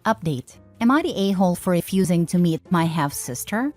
Update. Am I the a-hole for refusing to meet my half-sister?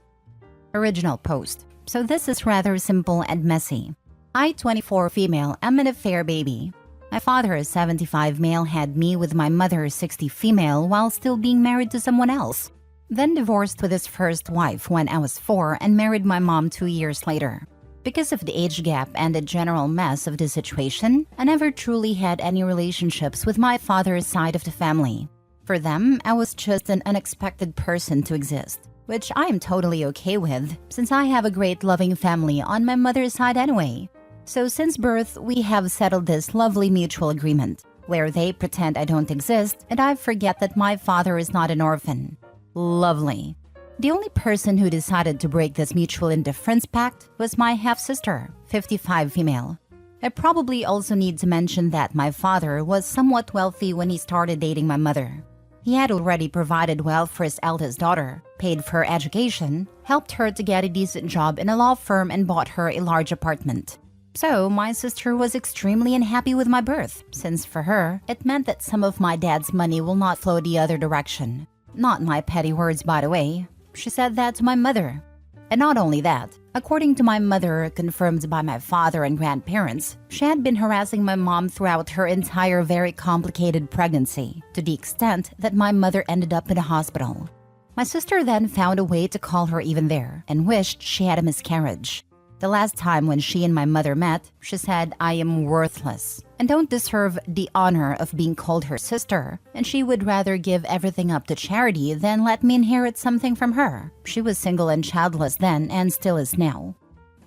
Original post. So this is rather simple and messy. I, 24 female, am an affair baby. My father, 75 male, had me with my mother, 60 female, while still being married to someone else. Then divorced with his first wife when I was 4 and married my mom 2 years later. Because of the age gap and the general mess of the situation, I never truly had any relationships with my father's side of the family. For them, I was just an unexpected person to exist, which I am totally okay with, since I have a great loving family on my mother's side anyway. So since birth, we have settled this lovely mutual agreement, where they pretend I don't exist and I forget that my father is not an orphan. Lovely. The only person who decided to break this mutual indifference pact was my half-sister, 55 female. I probably also need to mention that my father was somewhat wealthy when he started dating my mother. He had already provided well for his eldest daughter, paid for her education, helped her to get a decent job in a law firm, and bought her a large apartment. So my sister was extremely unhappy with my birth, since for her, it meant that some of my dad's money will not flow the other direction. Not my petty words, by the way. She said that to my mother. And not only that, according to my mother, confirmed by my father and grandparents, she had been harassing my mom throughout her entire very complicated pregnancy, to the extent that my mother ended up in a hospital. My sister then found a way to call her even there, and wished she had a miscarriage. The last time when she and my mother met, she said I am worthless and don't deserve the honor of being called her sister, and she would rather give everything up to charity than let me inherit something from her. She was single and childless then and still is now.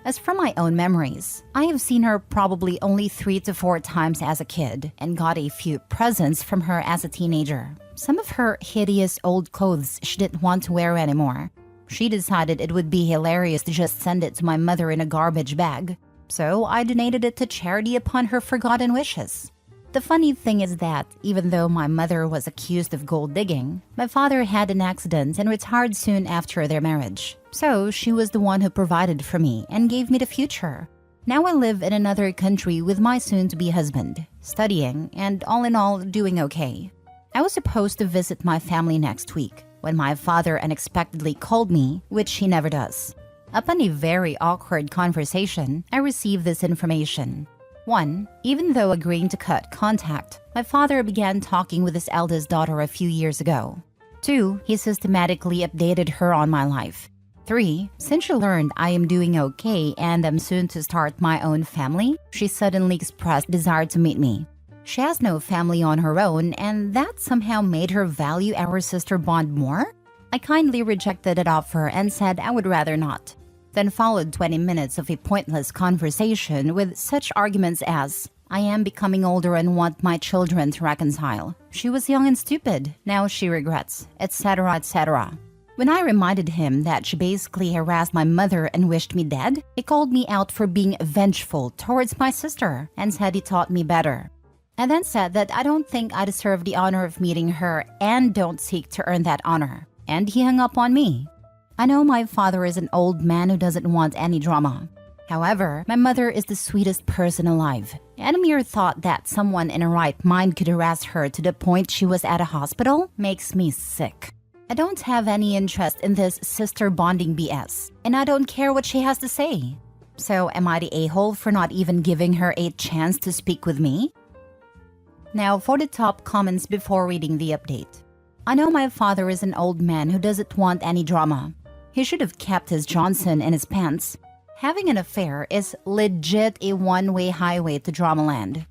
As for my own memories, I have seen her probably only 3 to 4 times as a kid and got a few presents from her as a teenager. Some of her hideous old clothes she didn't want to wear anymore. She decided it would be hilarious to just send it to my mother in a garbage bag. So I donated it to charity upon her forgotten wishes. The funny thing is that, even though my mother was accused of gold digging, my father had an accident and retired soon after their marriage. So she was the one who provided for me and gave me the future. Now I live in another country with my soon-to-be husband, studying, and all in all, doing okay. I was supposed to visit my family next week, when my father unexpectedly called me, which he never does. Upon a very awkward conversation, I received this information. 1. Even though agreeing to cut contact, my father began talking with his eldest daughter a few years ago. 2. He systematically updated her on my life. 3. Since she learned I am doing okay and am soon to start my own family, she suddenly expressed desire to meet me. She has no family on her own, and that somehow made her value our sister bond more? I kindly rejected that offer and said I would rather not. Then followed 20 minutes of a pointless conversation with such arguments as, I am becoming older and want my children to reconcile. She was young and stupid, now she regrets, etc., etc. When I reminded him that she basically harassed my mother and wished me dead, he called me out for being vengeful towards my sister and said he taught me better. I then said that I don't think I deserve the honor of meeting her and don't seek to earn that honor. And he hung up on me. I know my father is an old man who doesn't want any drama. However, my mother is the sweetest person alive, and a mere thought that someone in a right mind could harass her to the point she was at a hospital makes me sick. I don't have any interest in this sister bonding BS, and I don't care what she has to say. So am I the a-hole for not even giving her a chance to speak with me? Now for the top comments before reading the update. I know my father is an old man who doesn't want any drama. He should have kept his Johnson in his pants. Having an affair is legit a one-way highway to dramaland.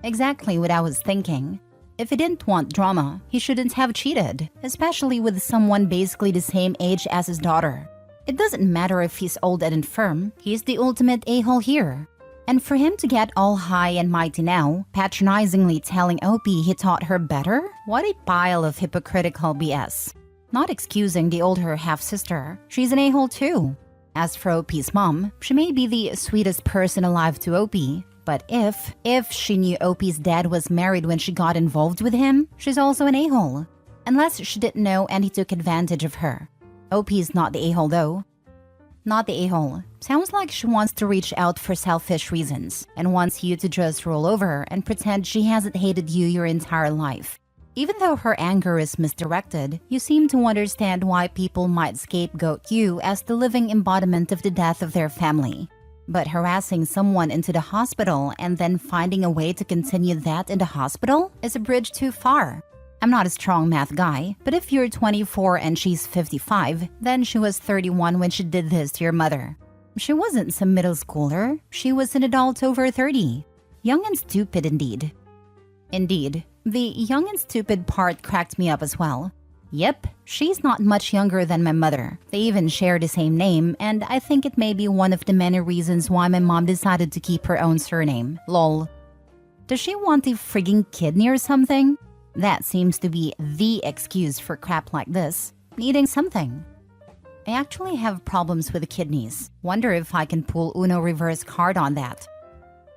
Exactly what I was thinking. If he didn't want drama, he shouldn't have cheated, especially with someone basically the same age as his daughter. It doesn't matter if he's old and infirm, he's the ultimate a-hole here. And for him to get all high and mighty now, patronizingly telling Opie he taught her better? What a pile of hypocritical BS. Not excusing the older half-sister, she's an a-hole too. As for Opie's mom, she may be the sweetest person alive to Opie, but if she knew Opie's dad was married when she got involved with him, she's also an a-hole. Unless she didn't know and he took advantage of her. Opie's not the a-hole though. Not the a-hole. Sounds like she wants to reach out for selfish reasons and wants you to just roll over and pretend she hasn't hated you your entire life. Even though her anger is misdirected, you seem to understand why people might scapegoat you as the living embodiment of the death of their family. But harassing someone into the hospital and then finding a way to continue that in the hospital is a bridge too far. I'm not a strong math guy, but if you're 24 and she's 55, then she was 31 when she did this to your mother. She wasn't some middle schooler, she was an adult over 30. Young and stupid indeed. Indeed, the young and stupid part cracked me up as well. Yep, she's not much younger than my mother. They even share the same name, and I think it may be one of the many reasons why my mom decided to keep her own surname. Lol. Does she want a frigging kidney or something? That seems to be the excuse for crap like this. Needing something. I actually have problems with the kidneys. Wonder if I can pull Uno reverse card on that.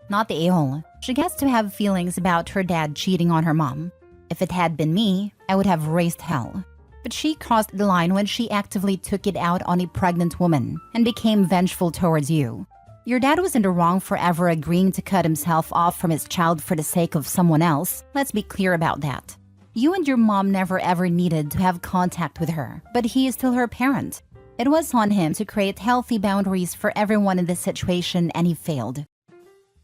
Not the a-hole. She gets to have feelings about her dad cheating on her mom. If it had been me, I would have raised hell. But she crossed the line when she actively took it out on a pregnant woman and became vengeful towards you. Your dad was in the wrong for ever agreeing to cut himself off from his child for the sake of someone else. Let's be clear about that. You and your mom never ever needed to have contact with her, but he is still her parent. It was on him to create healthy boundaries for everyone in this situation, and he failed.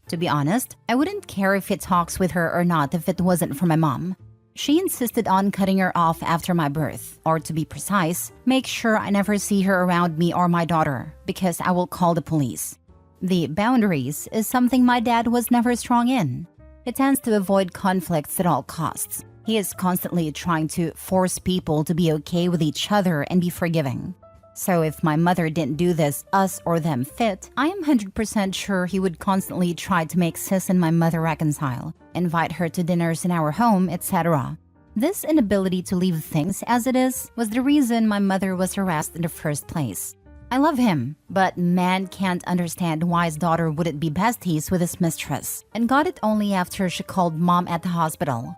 To be honest, I wouldn't care if he talks with her or not if it wasn't for my mom. She insisted on cutting her off after my birth, or to be precise, make sure I never see her around me or my daughter, because I will call the police. The boundaries is something my dad was never strong in. He tends to avoid conflicts at all costs. He is constantly trying to force people to be okay with each other and be forgiving. So if my mother didn't do this us or them fit, I am 100% sure he would constantly try to make sis and my mother reconcile, invite her to dinners in our home, etc. This inability to leave things as it is was the reason my mother was harassed in the first place. I love him, but man can't understand why his daughter wouldn't be besties with his mistress, and got it only after she called mom at the hospital.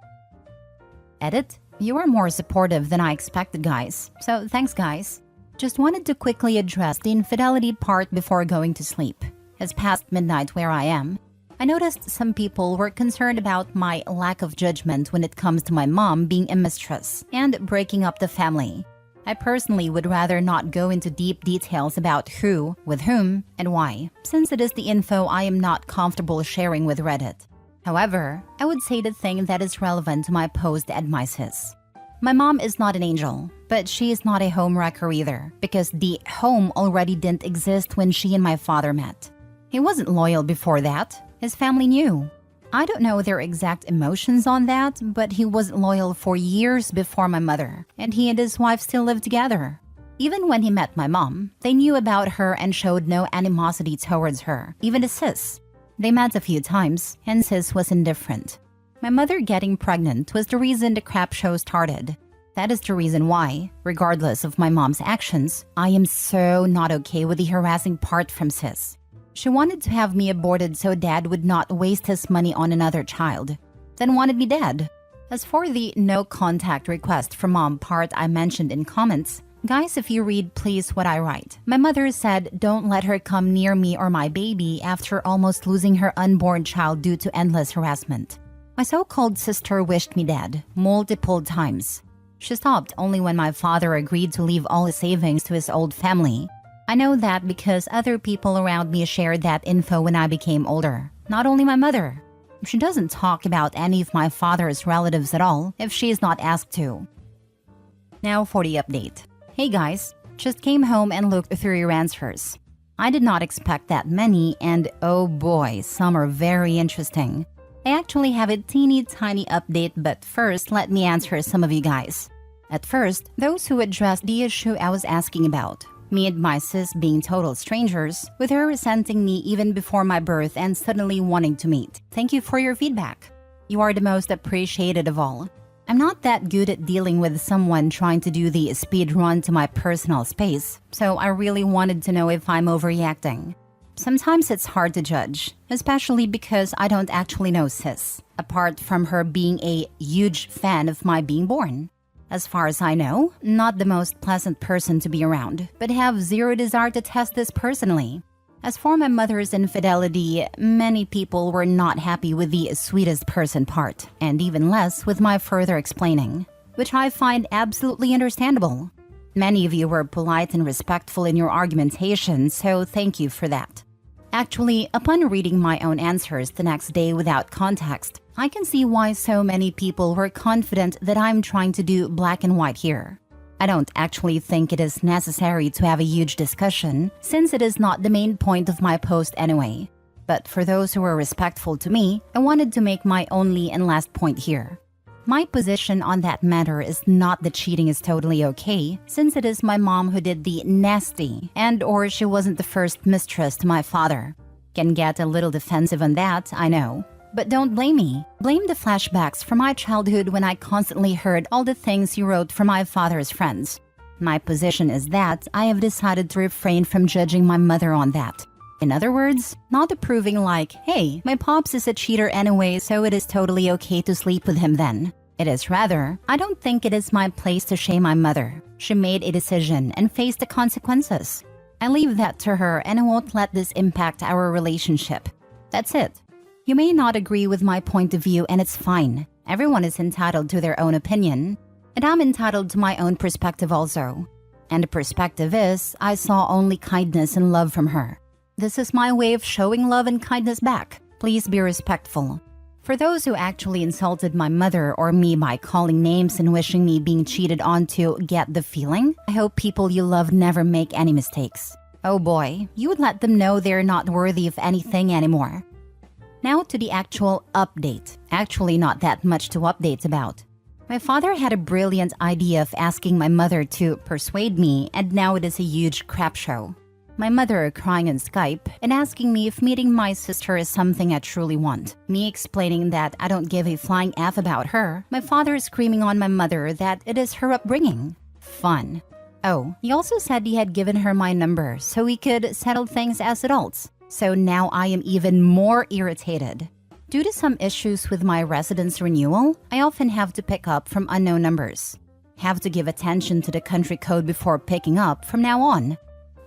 Edit, you were more supportive than I expected, guys, so thanks guys. Just wanted to quickly address the infidelity part before going to sleep. It's past midnight where I am. I noticed some people were concerned about my lack of judgment when it comes to my mom being a mistress and breaking up the family. I personally would rather not go into deep details about who, with whom, and why, since it is the info I am not comfortable sharing with Reddit. However, I would say the thing that is relevant to my post and my sis. My mom is not an angel, but she is not a home wrecker either, because the home already didn't exist when she and my father met. He wasn't loyal before that. His family knew. I don't know their exact emotions on that, but he wasn't loyal for years before my mother, and he and his wife still lived together. Even when he met my mom, they knew about her and showed no animosity towards her, even to sis. They met a few times, and sis was indifferent. My mother getting pregnant was the reason the crap show started. That is the reason why, regardless of my mom's actions, I am so not okay with the harassing part from sis. She wanted to have me aborted so dad would not waste his money on another child, then wanted me dead. As for the no contact request from mom part I mentioned in comments, guys, if you read please what I write. My mother said don't let her come near me or my baby after almost losing her unborn child due to endless harassment. My so-called sister wished me dead multiple times. She stopped only when my father agreed to leave all his savings to his old family. I know that because other people around me shared that info when I became older. Not only my mother. She doesn't talk about any of my father's relatives at all if she is not asked to. Now for the update. Hey guys, just came home and looked through your answers. I did not expect that many, and oh boy, some are very interesting. I actually have a teeny tiny update, but first let me answer some of you guys. At first, those who addressed the issue I was asking about. Me and my sis being total strangers, with her resenting me even before my birth and suddenly wanting to meet. Thank you for your feedback. You are the most appreciated of all. I'm not that good at dealing with someone trying to do the speed run to my personal space, so I really wanted to know if I'm overreacting. Sometimes it's hard to judge, especially because I don't actually know sis, apart from her being a huge fan of my being born. As far as I know, not the most pleasant person to be around, but have zero desire to test this personally. As for my mother's infidelity, many people were not happy with the sweetest person part, and even less with my further explaining, which I find absolutely understandable. Many of you were polite and respectful in your argumentation, so thank you for that. Actually, upon reading my own answers the next day without context, I can see why so many people were confident that I'm trying to do black and white here. I don't actually think it is necessary to have a huge discussion, since it is not the main point of my post anyway. But for those who were respectful to me, I wanted to make my only and last point here. My position on that matter is not that cheating is totally okay, since it is my mom who did the nasty, and/or she wasn't the first mistress to my father. Can get a little defensive on that, I know. But don't blame me. Blame the flashbacks from my childhood when I constantly heard all the things you wrote from my father's friends. My position is that I have decided to refrain from judging my mother on that. In other words, not approving like, hey, my pops is a cheater anyway, so it is totally okay to sleep with him then. It is rather, I don't think it is my place to shame my mother. She made a decision and faced the consequences. I leave that to her and I won't let this impact our relationship. That's it. You may not agree with my point of view and it's fine. Everyone is entitled to their own opinion. And I'm entitled to my own perspective also. And the perspective is, I saw only kindness and love from her. This is my way of showing love and kindness back. Please be respectful. For those who actually insulted my mother or me by calling names and wishing me being cheated on to get the feeling, I hope people you love never make any mistakes. Oh boy, you would let them know they're not worthy of anything anymore. Now to the actual update. Actually not that much to update about. My father had a brilliant idea of asking my mother to persuade me, and now it is a huge crap show. My mother crying on Skype and asking me if meeting my sister is something I truly want. Me explaining that I don't give a flying F about her. My father screaming on my mother that it is her upbringing. Fun. Oh, he also said he had given her my number so we could settle things as adults. So now I am even more irritated. Due to some issues with my residence renewal, I often have to pick up from unknown numbers. Have to give attention to the country code before picking up from now on.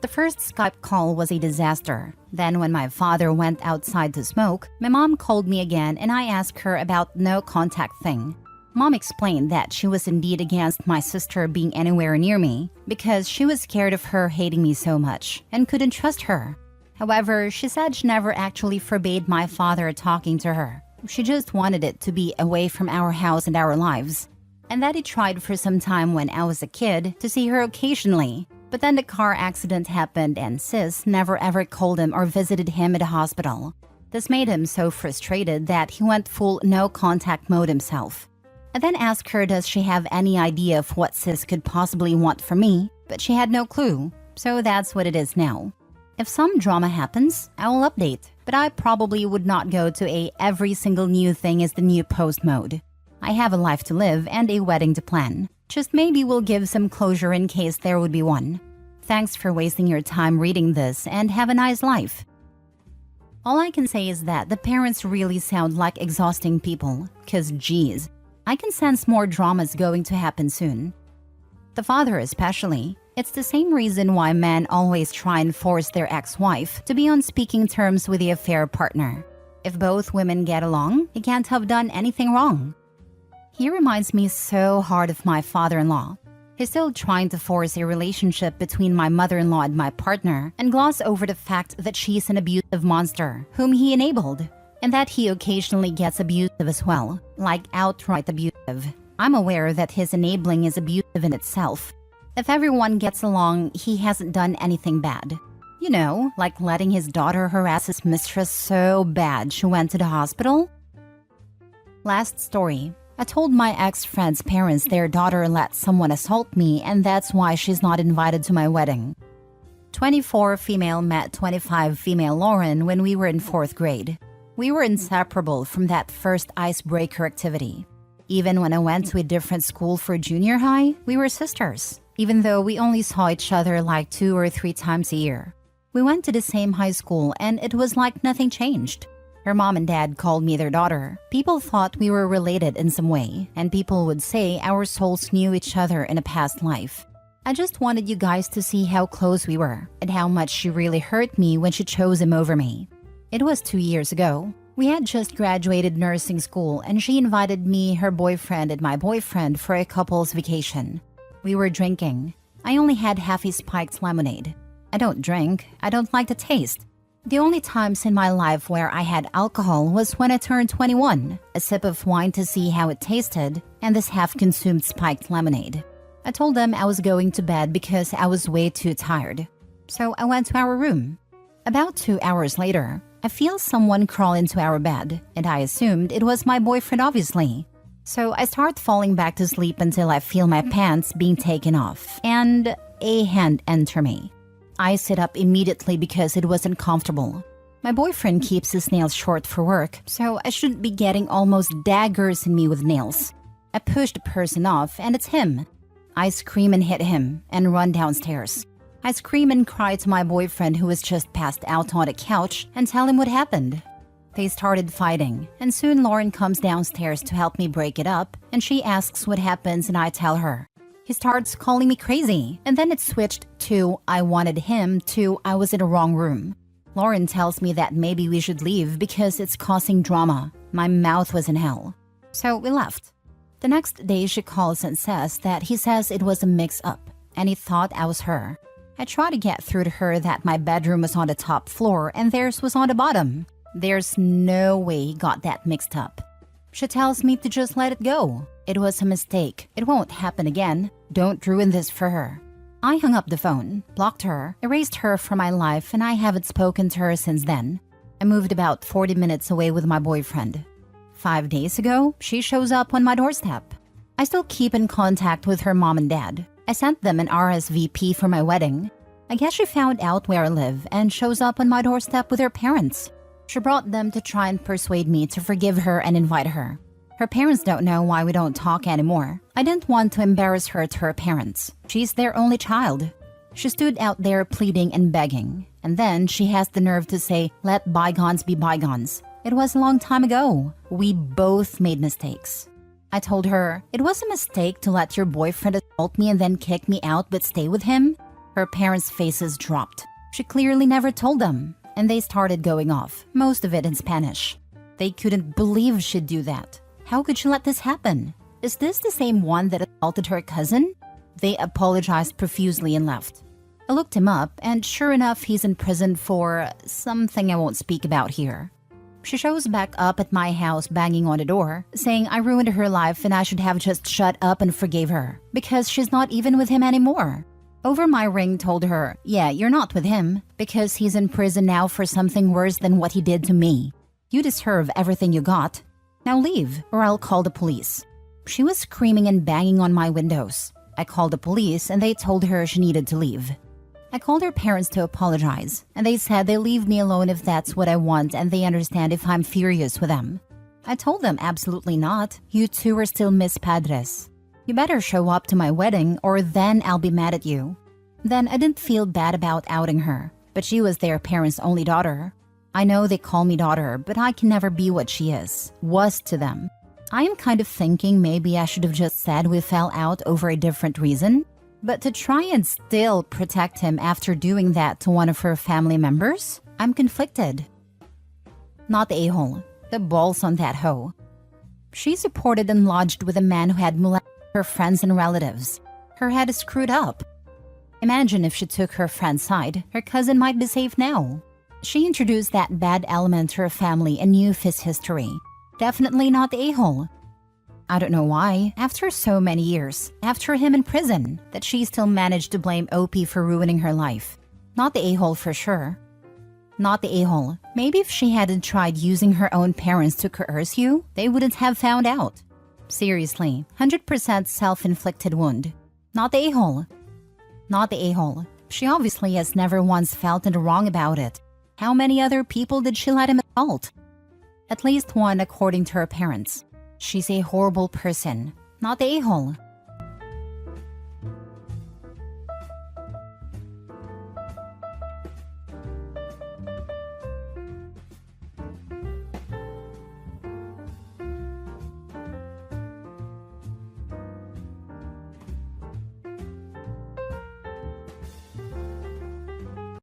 The first Skype call was a disaster. Then when my father went outside to smoke, my mom called me again and I asked her about no contact thing. Mom explained that she was indeed against my sister being anywhere near me because she was scared of her hating me so much and couldn't trust her. However, she said she never actually forbade my father talking to her. She just wanted it to be away from our house and our lives. And that he tried for some time when I was a kid to see her occasionally. But then the car accident happened and sis never ever called him or visited him at the hospital. This made him so frustrated that he went full no-contact mode himself. I then asked her does she have any idea of what sis could possibly want from me, but she had no clue. So that's what it is now. If some drama happens, I will update, but I probably would not go to a every single new thing is the new post mode. I have a life to live and a wedding to plan. Just maybe we'll give some closure in case there would be one. Thanks for wasting your time reading this and have a nice life. All I can say is that the parents really sound like exhausting people, cause geez, I can sense more dramas going to happen soon. The father especially. It's the same reason why men always try and force their ex-wife to be on speaking terms with the affair partner. If both women get along, he can't have done anything wrong. He reminds me so hard of my father-in-law. He's still trying to force a relationship between my mother-in-law and my partner and gloss over the fact that she's an abusive monster whom he enabled, and that he occasionally gets abusive as well, like outright abusive. I'm aware that his enabling is abusive in itself. If everyone gets along, he hasn't done anything bad. You know, like letting his daughter harass his mistress so bad she went to the hospital. Last story. I told my ex-friend's parents their daughter let someone assault me and that's why she's not invited to my wedding. 24 female met 25 female Lauren when we were in 4th grade. We were inseparable from that first icebreaker activity. Even when I went to a different school for junior high, we were sisters, even though we only saw each other like 2 or 3 times a year. We went to the same high school and it was like nothing changed. Her mom and dad called me their daughter. People thought we were related in some way, and people would say our souls knew each other in a past life. I just wanted you guys to see how close we were and how much she really hurt me when she chose him over me. It was 2 years ago. We had just graduated nursing school and she invited me, her boyfriend, and my boyfriend for a couple's vacation. We were drinking. I only had half a spiked lemonade. I don't drink. I don't like the taste. The only times in my life where I had alcohol was when I turned 21, a sip of wine to see how it tasted, and this half-consumed spiked lemonade. I told them I was going to bed because I was way too tired. So I went to our room. About 2 hours later, I feel someone crawl into our bed, and I assumed it was my boyfriend obviously. So I start falling back to sleep until I feel my pants being taken off, and a hand enter me. I sit up immediately because it wasn't comfortable. My boyfriend keeps his nails short for work, so I shouldn't be getting almost daggers in me with nails. I push the person off, and it's him. I scream and hit him, and run downstairs. I scream and cry to my boyfriend who was just passed out on the couch and tell him what happened. They started fighting, and soon Lauren comes downstairs to help me break it up, and she asks what happens and I tell her. He starts calling me crazy, and then it switched to I wanted him to I was in the wrong room. Lauren tells me that maybe we should leave because it's causing drama. My mouth was in hell. So we left. The next day she calls and says that he says it was a mix-up, and he thought I was her. I try to get through to her that my bedroom was on the top floor and theirs was on the bottom. There's no way he got that mixed up. She tells me to just let it go. It was a mistake. It won't happen again. Don't ruin this for her. I hung up the phone, blocked her, erased her from my life, and I haven't spoken to her since then. I moved about 40 minutes away with my boyfriend. 5 days ago, she shows up on my doorstep. I still keep in contact with her mom and dad. I sent them an RSVP for my wedding. I guess she found out where I live and shows up on my doorstep with her parents. She brought them to try and persuade me to forgive her and invite her. Her parents don't know why we don't talk anymore. I didn't want to embarrass her to her parents. She's their only child. She stood out there pleading and begging. And then she has the nerve to say, let bygones be bygones. It was a long time ago. We both made mistakes. I told her, it was a mistake to let your boyfriend assault me and then kick me out but stay with him. Her parents' faces dropped. She clearly never told them. And they started going off, most of it in Spanish. They couldn't believe she'd do that. How could she let this happen? Is this the same one that assaulted her cousin? They apologized profusely and left. I looked him up, and sure enough, he's in prison for something I won't speak about here. She shows back up at my house banging on the door, saying I ruined her life and I should have just shut up and forgave her, because she's not even with him anymore. Over my ring told her, yeah, you're not with him, because he's in prison now for something worse than what he did to me. You deserve everything you got. Now leave, or I'll call the police. She was screaming and banging on my windows. I called the police and they told her she needed to leave. I called her parents to apologize, and they said they'll leave me alone if that's what I want and they understand if I'm furious with them. I told them absolutely not. You two are still mis padres. You better show up to my wedding or then I'll be mad at you. Then I didn't feel bad about outing her, but she was their parents' only daughter. I know they call me daughter, but I can never be what she was to them. I am kind of thinking maybe I should have just said we fell out over a different reason. But to try and still protect him after doing that to one of her family members, I'm conflicted. Not the a-hole, the balls on that hoe. She supported and lodged with a man who had molested her friends and relatives. Her head is screwed up. Imagine if she took her friend's side, her cousin might be safe now. She introduced that bad element to her family and knew his history. Definitely not the a-hole. I don't know why, after so many years, after him in prison, that she still managed to blame OP for ruining her life. Not the a-hole for sure. Not the a-hole. Maybe if she hadn't tried using her own parents to coerce you, they wouldn't have found out. Seriously, 100% self-inflicted wound. Not the a-hole. Not the a-hole. She obviously has never once felt in the wrong about it. How many other people did she let him assault? At least one according to her parents. She's a horrible person. Not the a-hole.